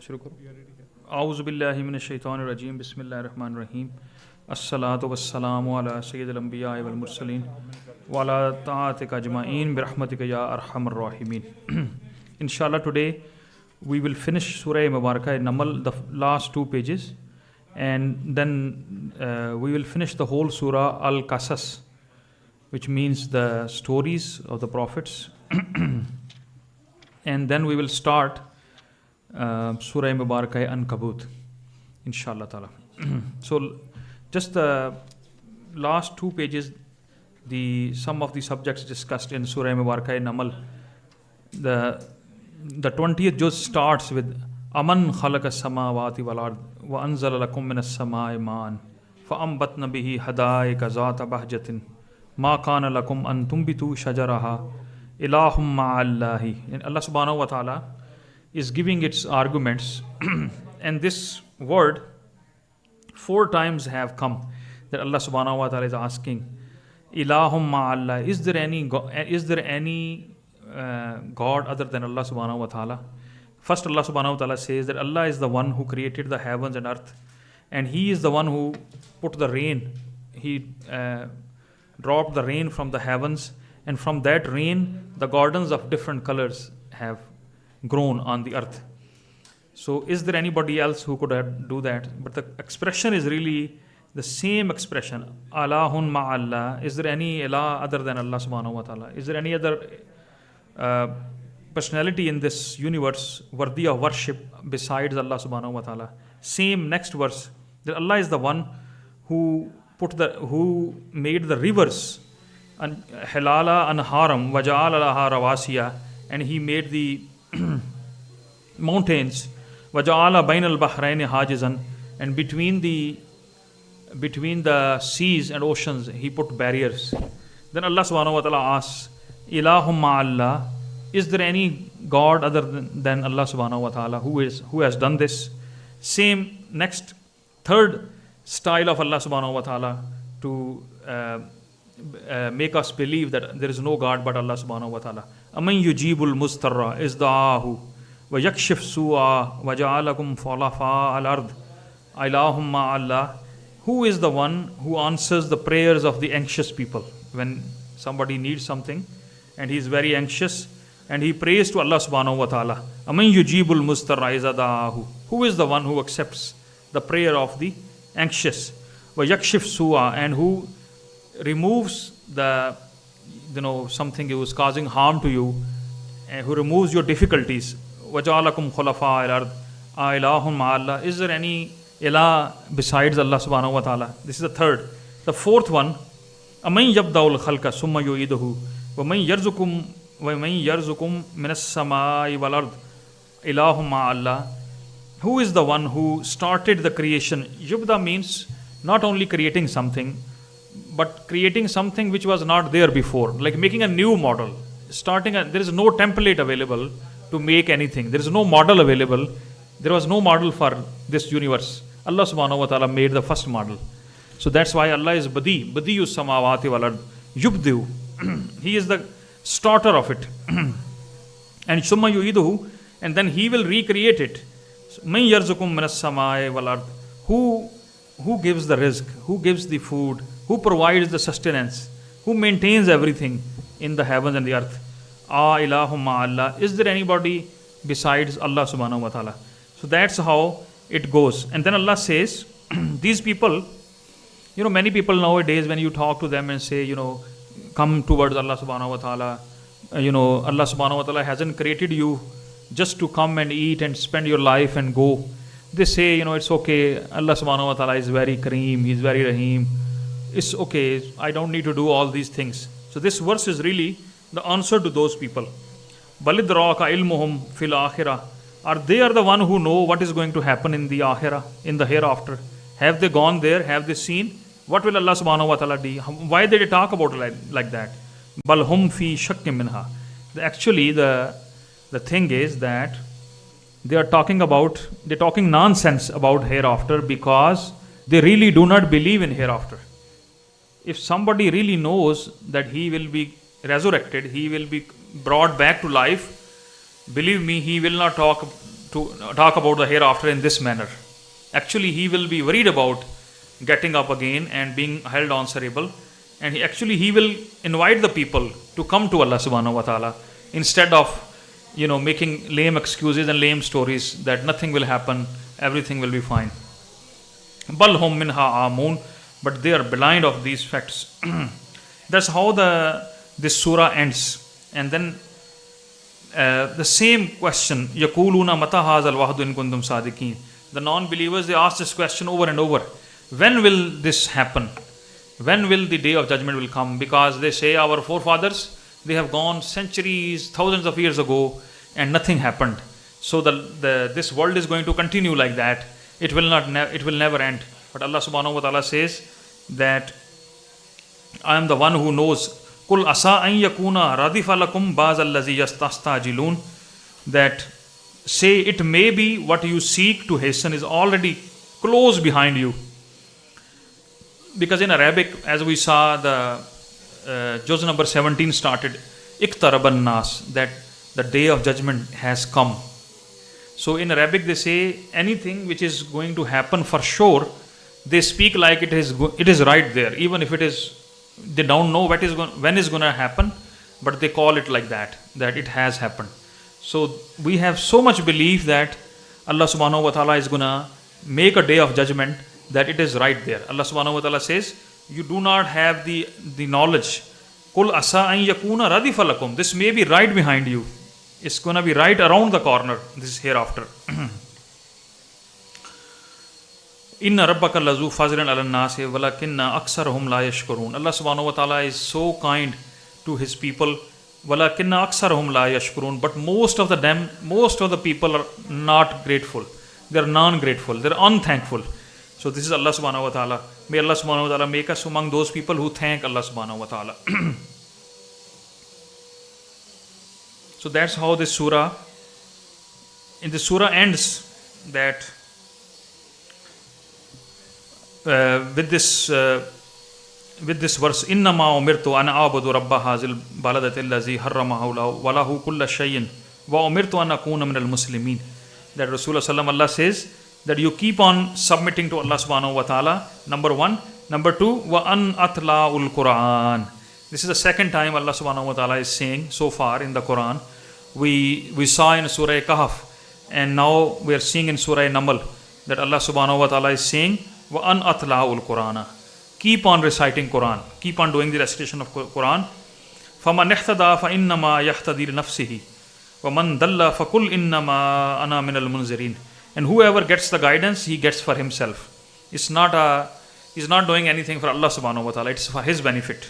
शुरू करो. आऊज़ु बिल्लाहि मिनश शैतानिर रजीम. बिस्मिल्लाहिर रहमानिर रहीम. अस्सलातु वस्सलामु अला सय्यिदिल अंबिया वल मुरसलीन व अला ताअतिका अजमाइन बिरहमतिका या अरहमर राहिमीन. Inshallah, today we will finish Surah Mubarakah Namal, the last 2 pages, and then we will finish the whole Surah Al-Qasas, which means the stories of the prophets. And then we will start Surah Mubarakah Ankabut, inshallah ta'ala. So just the last 2 pages, some of the subjects discussed in Surah Mubarakah Namal. The 20th juz starts with Aman khalaqa samawati wal ard wa anzala lakum minas samai ma'an fa ambatna bihi hadaika zata bahjatin ma kana lakum an tumbitu shajaraha ilahum ma'allahi. And Allah subhanahu wa ta'ala is giving its arguments and this word 4 times have come that Allah subhanahu wa ta'ala is asking ilahum ma'allah, is there any God other than Allah subhanahu wa ta'ala? First, Allah subhanahu wa ta'ala says that Allah is the one who created the heavens and earth, and He is the one who put the rain. He dropped the rain from the heavens, and from that rain the gardens of different colors have grown on the earth. So is there anybody else who could do that? But the expression is really the same expression, Allahun ma'allah. Is there any ilah other than Allah subhanahu wa ta'ala? Is there any other personality in this universe worthy of worship besides Allah subhanahu wa ta'ala? Same next verse, that Allah is the one who made the rivers halala and haram waja'ala laha rawasiya, and He made the mountains waja'ala bainal bahraini hajizan, and between the seas and oceans He put barriers. Then Allah subhanahu wa ta'ala asks, Ilahum ma'allah, is there any God other than Allah subhanahu wa ta'ala who has done this? Same next third style of Allah subhanahu wa ta'ala to make us believe that there is no God but Allah subhanahu wa ta'ala. Aman yujibul mustarra izda'ahu wa yakshif su'a wa ja'alakum khulafa al-ard ilahum ma'allah. Who is the one who answers the prayers of the anxious people? When somebody needs something and he is very anxious and he prays to Allah subhanahu wa ta'ala, Aman yujibul mustarra izda'ahu. Who is the one who accepts the prayer of the anxious? Wa yakshif su'a, and who removes something that was causing harm to you, and who removes your difficulties. Waja'alakum khulafa al-ard ilahum ma'allah. Is there any ilah besides Allah subhanahu wa ta'ala? This is the third. The fourth one, Aman yabda'ul khalqa summa yu'iduhu wa man yarzukum minas samai wal ard ilahum ma'allah. Who is the one who started the creation? Yubda means not only creating something, but creating something which was not there before, like making a new model. There is no template available to make anything. There is no model available. There was no model for this universe. Allah subhanahu wa ta'ala made the first model. So that's why Allah is Badi'us samawati wal ard. Yubdi'u. He is the starter of it. And summa yu'iduhu, and then He will recreate it. Man yarzukum minas samai wal ard. Who gives the rizq? Who gives the food? Who provides the sustenance? Who maintains everything in the heavens and the earth? Ilahum ma'allah. Is there anybody besides Allah subhanahu wa ta'ala? So that's how it goes. And then Allah says, these people, many people nowadays, when you talk to them and say, come towards Allah subhanahu wa ta'ala, Allah subhanahu wa ta'ala hasn't created you just to come and eat and spend your life and go. They say, it's okay, Allah subhanahu wa ta'ala is very Kareem, He's very Rahim. It's okay, I don't need to do all these things. So this verse is really the answer to those people. Balidraka ilmuhum fil akhirah. They are the one who know what is going to happen in the akhirah, in the hereafter. Have they gone there? Have they seen? What will Allah subhanahu wa ta'ala do? Why did they talk about it like that? Bal hum fi shakkim minha. Actually, the thing is that they're talking nonsense about hereafter because they really do not believe in hereafter. If somebody really knows that he will be resurrected, he will be brought back to life, believe me, he will not talk to talk about the hereafter in this manner. Actually, he will be worried about getting up again and being held answerable. And he will invite the people to come to Allah subhanahu wa ta'ala instead of making lame excuses and lame stories that nothing will happen, everything will be fine. Bal hum minha amun, but they are blind of these facts. That's how this surah ends. And then the same question, Yaquluna mata hazal wahdu in kuntum sadiqeen. The non-believers, they ask this question over and over. When will this happen? When will the day of judgment will come? Because they say our forefathers, they have gone centuries, thousands of years ago, and nothing happened. So this world is going to continue like that. It will never end. But Allah subhanahu wa ta'ala says that I am the one who knows. Kul asa an yakuna radifa lakum ba'z allazi yastastajilun. That say it may be what you seek to hasten is already close behind you. Because in Arabic, as we saw, the juz number 17 started, Iqtaraban nas, that the day of judgment has come. So in Arabic, they say anything which is going to happen for sure, they speak like it is right there, even if they don't know when is going to happen, but they call it like that it has happened. So we have so much belief that Allah subhanahu wa ta'ala is going to make a day of judgment, that it is right there. Allah subhanahu wa ta'ala says, you do not have the knowledge. Kul asa an yakuna radifa lakum. This may be right behind you. It's going to be right around the corner. This is hereafter. Inna rabbaka lazu fazlan ala nasi walakinna aksarahum la yashkurun. Allah subhanahu wa ta'ala is so kind to his people. Walakinna aksarahum la yashkurun. But most of the people are not grateful. They are non-grateful. They are unthankful. So this is Allah subhanahu wa ta'ala. May Allah subhanahu wa ta'ala make us among those people who thank Allah subhanahu wa ta'ala. So that's how this surah ends, that with this verse, innama umirtu an a'budu rabba hazil baladati allazi harramahu wa lahu kulla shay'in wa umirtu an akuna minal muslimin. That Rasulullah sallallahu Allah says that you keep on submitting to Allah subhanahu wa ta'ala, number one. Number two, wa an atla'ul Quran. This is the second time Allah subhanahu wa ta'ala is saying so far in the Quran. We saw in Surah Kahf, and now we are seeing in Surah Naml that Allah subhanahu wa ta'ala is saying, wa an atla'ul Qur'ana. Keep on reciting Quran. Keep on doing the recitation of Quran. فَمَنْ اِحْتَدَى فَإِنَّمَا يَحْتَدِي لِنَفْسِهِ وَمَنْ دَلَّ فَقُلْ إِنَّمَا أَنَا مِنَ الْمُنْزِرِينَ. And whoever gets the guidance, he gets for himself. He's not doing anything for Allah subhanahu wa ta'ala. It's for his benefit.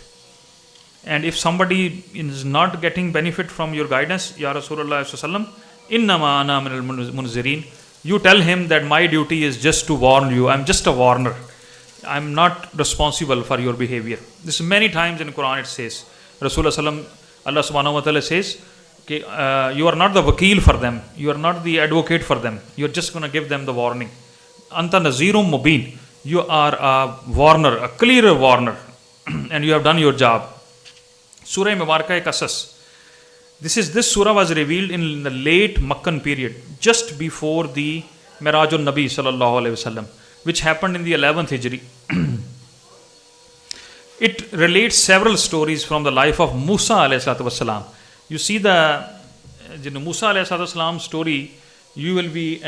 And if somebody is not getting benefit from your guidance, Ya Rasulullah sallallahu innama ana minal munzirin, you tell him that my duty is just to warn you. I'm just a warner. I'm not responsible for your behavior. This many times in Quran it says. Rasulullah sallallahu, Allah subhanahu wa ta'ala says, okay, you are not the wakil for them. You are not the advocate for them. You are just going to give them the warning. Anta nazirum mubin. You are a warner, a clear warner. And you have done your job. Surah Mubarakah Qasas. This surah was revealed in the late Makkan period, just before the Mirajul Nabi sallallahu alaihi wasallam, which happened in the 11th Hijri. It relates several stories from the life of Musa alayhi salatu wasalam. You see the Musa alayhi salatu wasalam story, you will be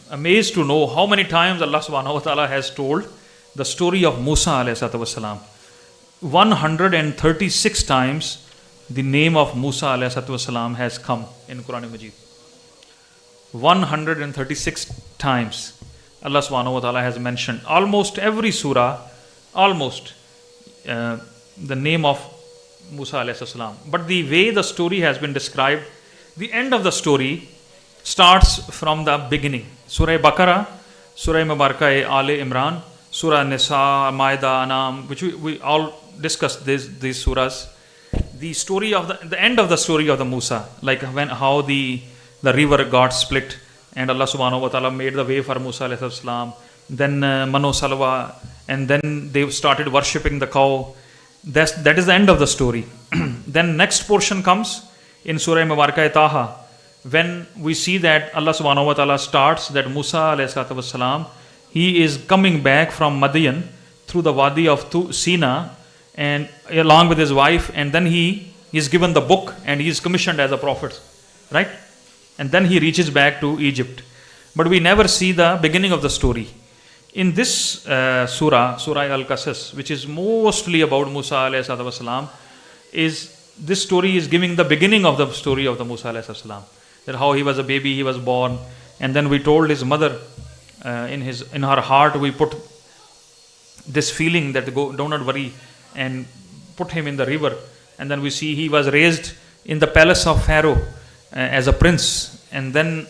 amazed to know how many times Allah subhanahu wa ta'ala has told the story of Musa alayhi salatu wasalam. 136 times the name of Musa alayhi salatu wasalam has come in Quran Majid. 136 times Allah subhanahu wa ta'ala has mentioned almost every surah, the name of Musa alayhi salam. But the way the story has been described, the end of the story starts from the beginning. Surah Baqarah, Surah Mubarakah Ale Imran, Surah Nisa, Maida, Anam, which we all discussed these surahs. The story of the end of the story of the Musa, like how the river got split and Allah subhanahu wa ta'ala made the way for Musa alayhi salam. Then Mano Salwa, and then they started worshipping the cow. That is the end of the story. Then next portion comes in Surah Mubarakah Taha, when we see that Allah subhanahu wa ta'ala starts that Musa alayhi salatu wasalam, he is coming back from Madian through the Wadi of Sina, and along with his wife, and then he is given the book and he is commissioned as a prophet, right? And then he reaches back to Egypt. But we never see the beginning of the story. In this surah Al-Qasas, which is mostly about Musa alayhi salatu wasalam, this story is giving the beginning of the story of the Musa alayhi salatu wasalam. That how he was a baby, he was born, and then we told his mother, in her heart we put this feeling that do not worry, and put him in the river. And then we see he was raised in the palace of Pharaoh as a prince, and then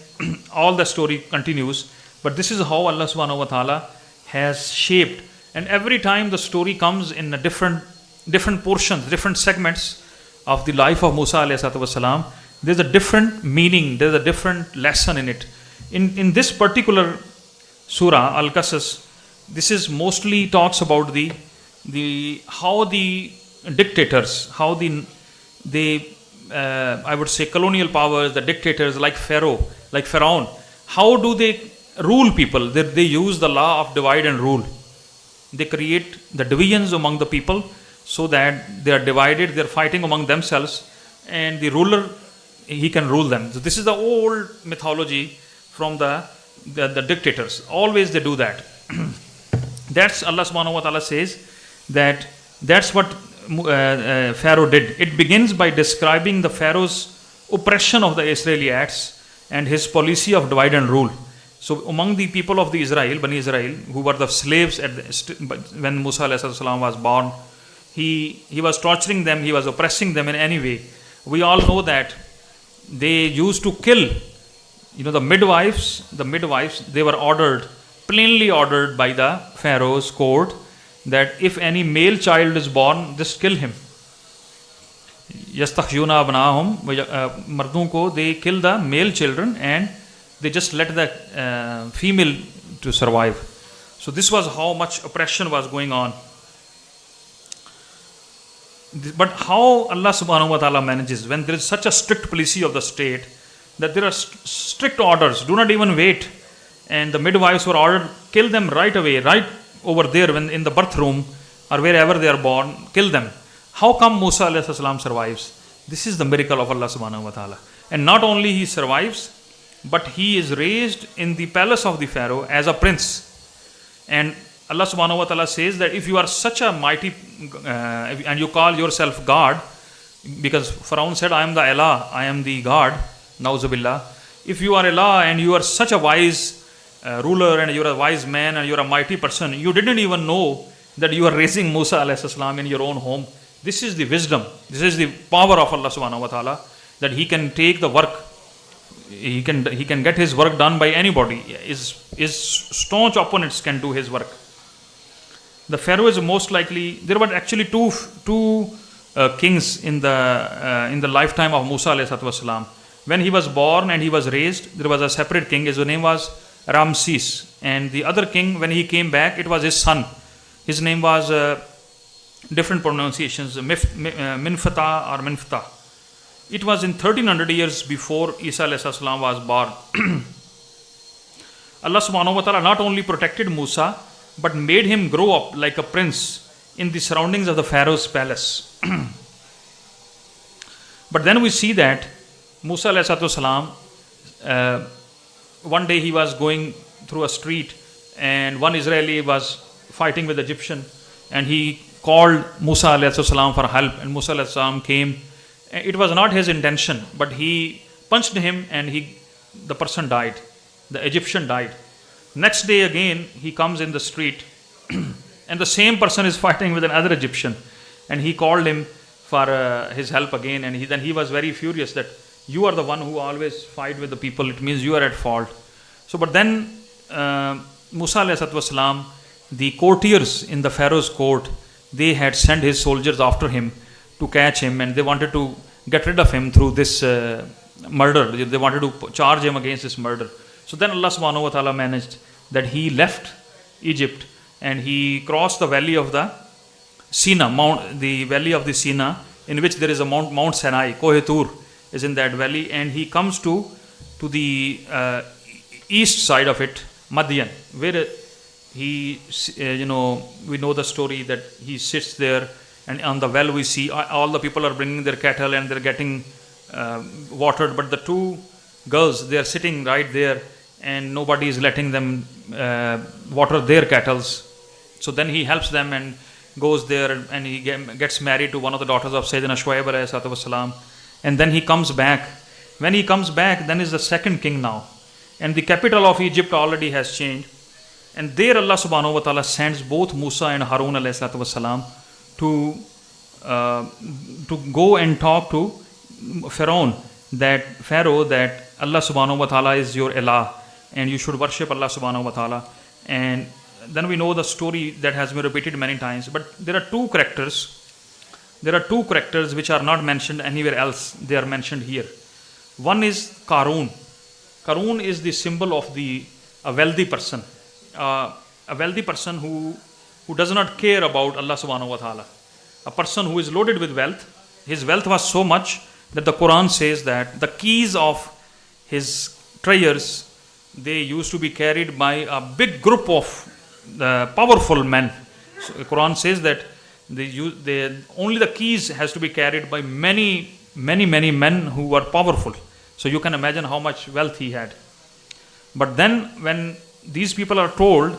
all the story continues. But this is how Allah subhanahu wa ta'ala has shaped, and every time the story comes in a different portions, different segments of the life of Musa alayhi salatu wasalam, there's a different meaning, there's a different lesson in it. In this particular surah Al-Qasas, this is mostly talks about how the dictators, how I would say colonial powers, the dictators like Pharaoh, how do they rule people? They use the law of divide and rule. They create the divisions among the people so that they are divided, they are fighting among themselves, and the ruler, he can rule them. So this is the old mythology from the dictators. Always they do that. That's Allah subhanahu wa ta'ala says that's what Pharaoh did. It begins by describing the Pharaoh's oppression of the Israelites and his policy of divide and rule. So among the people of the Bani Israel, who were the slaves when Musa alayhi salam was born, he was torturing them, he was oppressing them in any way. We all know that they used to kill, the midwives, they were plainly ordered by the Pharaoh's court that if any male child is born, just kill him. Yastakhshuna abnahum, mardon ko, they kill the male children and they just let the female to survive. So this was how much oppression was going on. But how Allah subhanahu wa ta'ala manages when there is such a strict policy of the state that there are strict orders, do not even wait. And the midwives were ordered, kill them right away, right over there when in the birth room or wherever they are born, kill them. How come Musa alayhi salam survives? This is the miracle of Allah subhanahu wa ta'ala. And not only he survives, but he is raised in the palace of the Pharaoh as a prince. And Allah subhanahu wa ta'ala says that if you are such a mighty and you call yourself God, because Pharaoh said, I am the Allah, I am the God, na'uzubillah. If you are Allah and you are such a wise ruler and you are a wise man and you are a mighty person, you didn't even know that you are raising Musa alayhi salam in your own home. This is the wisdom, this is the power of Allah subhanahu wa ta'ala, that he can take the work, he can get his work done by anybody. His staunch opponents can do his work. The Pharaoh is most likely, there were actually two kings in the lifetime of Musa alayhi salam. When he was born and he was raised, there was a separate king. His name was Ramses. And the other king, when he came back, it was his son. His name was different pronunciations, Minfata or Minfta. It was in 1300 years before Isa alayhi salam was born. Allah subhanahu wa ta'ala not only protected Musa, but made him grow up like a prince in the surroundings of the Pharaoh's palace. But then we see that Musa alayhi salam, one day he was going through a street and one Israeli was fighting with Egyptian, and he called Musa alayhi salam for help, and Musa alayhi salam came. It was not his intention, but he punched him and the person died. The Egyptian died. Next day again, he comes in the street and the same person is fighting with another Egyptian, and he called him for his help again, and then he was very furious that you are the one who always fight with the people, it means you are at fault. So but then Musa alayhi salam, the courtiers in the Pharaoh's court, they had sent his soldiers after him to catch him, and they wanted to get rid of him through this murder. They wanted to charge him against this murder. So then Allah subhanahu wa ta'ala managed that he left Egypt and he crossed the valley of the Sina, the valley of the Sina, in which there is a Mount Sinai. Kohetur is in that valley, and he comes to to the east side of it, Madian, where he, we know the story that he sits there, and on the well we see all the people are bringing their cattle and they're getting watered, but the two girls, they are sitting right there and nobody is letting them water their cattle. So then he helps them and goes there, and he gets married to one of the daughters of Sayyidina Shuaib alayhi salatu wasalam, and then he comes back. When he comes back, then is the second king now, and the capital of Egypt already has changed, and there Allah subhanahu wa ta'ala sends both Musa and Harun alayhi salatu wasalam to go and talk to Pharaoh that Allah subhanahu wa ta'ala is your Ilah and you should worship Allah subhanahu wa ta'ala. And then we know the story that has been repeated many times, but there are two characters which are not mentioned anywhere else. They are mentioned here. One is Qarun. Qarun is the symbol of a wealthy person, who does not care about Allah subhanahu wa ta'ala, a person who is loaded with wealth. His wealth was so much that the Quran says that the keys of his treasures, they used to be carried by a big group of powerful men. So the Quran says that only the keys has to be carried by many men who were powerful. So you can imagine how much wealth he had. But then when these people are told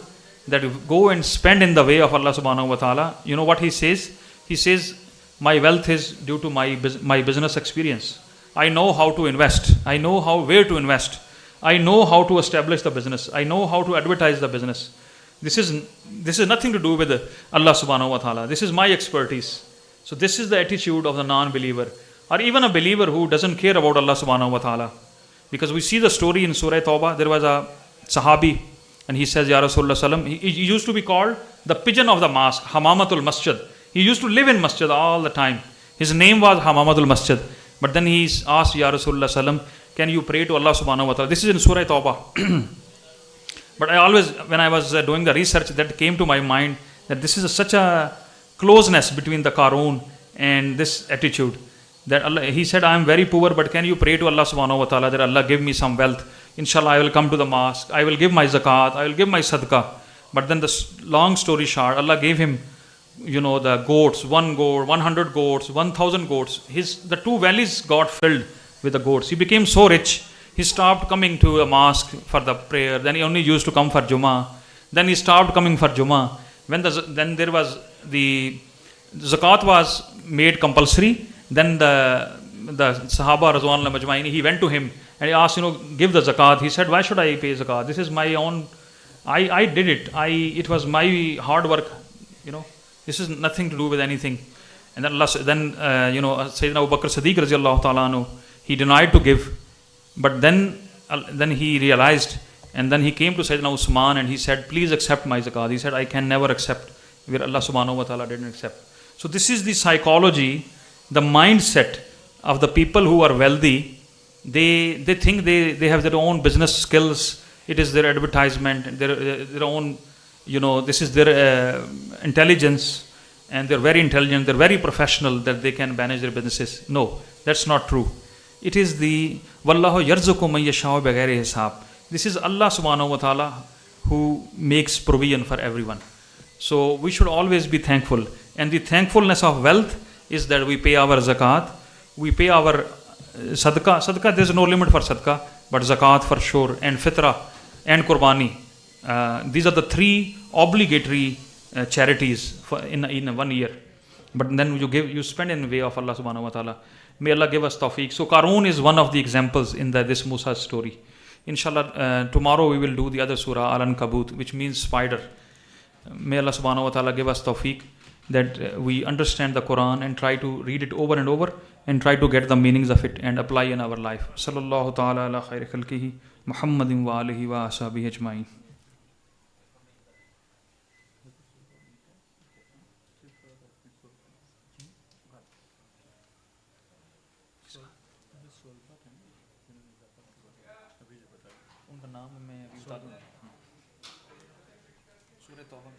that go and spend in the way of Allah subhanahu wa ta'ala, you know what he says? He says, my wealth is due to my business experience. I know how to invest. I know where to invest. I know how to establish the business. I know how to advertise the business. This is nothing to do with Allah subhanahu wa ta'ala. This is my expertise. So this is the attitude of the non-believer, or even a believer who doesn't care about Allah subhanahu wa ta'ala. Because we see the story in Surah Tawbah. There was a Sahabi, and he says, Ya Rasulullah sallam, he used to be called the pigeon of the mosque, Hamamatul Masjid. He used to live in masjid all the time. His name was Hamamatul Masjid. But then he asked, Ya Rasulullah sallam, can you pray to Allah subhanahu wa ta'ala? This is in Surah Tawbah. But I always, when I was doing the research, that came to my mind that this is such a closeness between the Qarun and this attitude. That Allah, he said, I am very poor, but can you pray to Allah subhanahu wa ta'ala that Allah give me some wealth? Inshallah, I will come to the mosque. I will give my zakat. I will give my sadaqah. But then long story short, Allah gave him, the goats, 1 goat, 100 goats, 1,000 goats. The 2 valleys got filled with the goats. He became so rich. He stopped coming to a mosque for the prayer. Then he only used to come for Jummah. Then he stopped coming for Jummah. Then there was the zakat was made compulsory. Then the Sahaba Razwanullah Majma'in, he went to him and he asked, give the zakat. He said, why should I pay zakat? This is my own. I did it. It was my hard work. This is nothing to do with anything. And then Sayyidina Abu Bakr Siddiq Radiallahu Ta'ala anhu, he denied to give. But then he realized, and then he came to Sayyidina Usman and he said, please accept my zakat. He said, I can never accept where Allah subhanahu wa ta'ala didn't accept. So this is the psychology, the mindset of the people who are wealthy. They think they have their own business skills. It is their advertisement, their own, this is their intelligence, and they're very intelligent, they're very professional, that they can manage their businesses. No, that's not true. It is the Wallahu yarzuqu man yasha'u bighairi hisab. This is Allah subhanahu wa ta'ala who makes provision for everyone. So we should always be thankful. And the thankfulness of wealth is that we pay our zakat, we pay our sadaqah. Sadaqah, there's no limit for sadaqah, but zakat for sure, and fitrah and qurbani. These are the 3 obligatory charities in 1 year. But then you spend in the way of Allah subhanahu wa ta'ala. May Allah give us tawfiq. So Qarun is one of the examples in this Musa story. Inshallah, tomorrow we will do the other surah, Al-Ankabut, which means spider. May Allah subhanahu wa ta'ala give us tawfiq that we understand the Quran and try to read it over and over and try to get the meanings of it and apply in our life. Sallallahu ta'ala ala khayri khalqihi Muhammadin wa alihi wa ashabihi ajma'in. उनका नाम मैं अभी बता दूँ सूरह तौबा